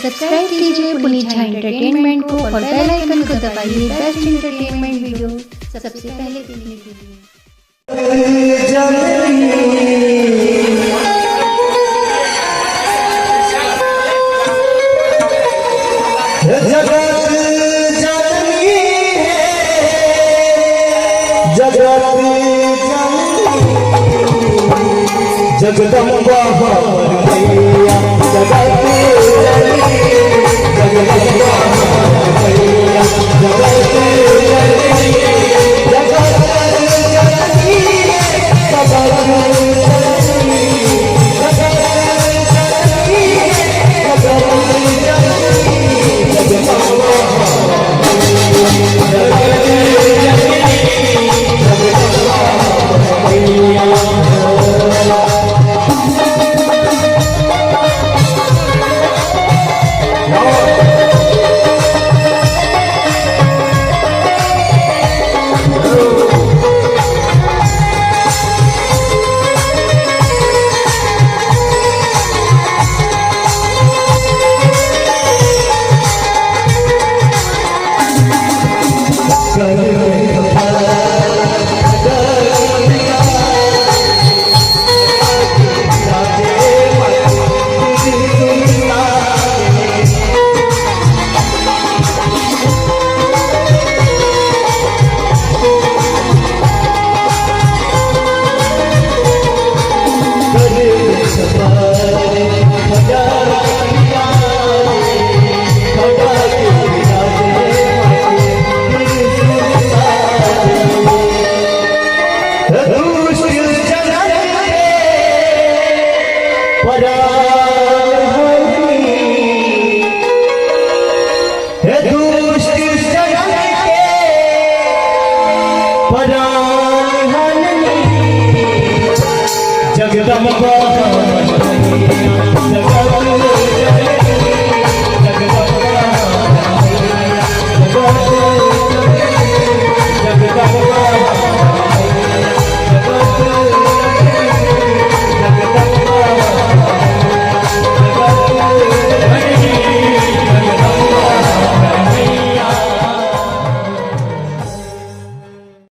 Subscribe कीजिए Puneet Jha entertainment को और बेल आइकन को दबाइए बेस्ट एंटरटेनमेंट वीडियो सबसे पहले देखने के लिए। जगदम्बा हमारी मैया जगती जगती जगदम्बा हमारी मैया जगती जगदम्बा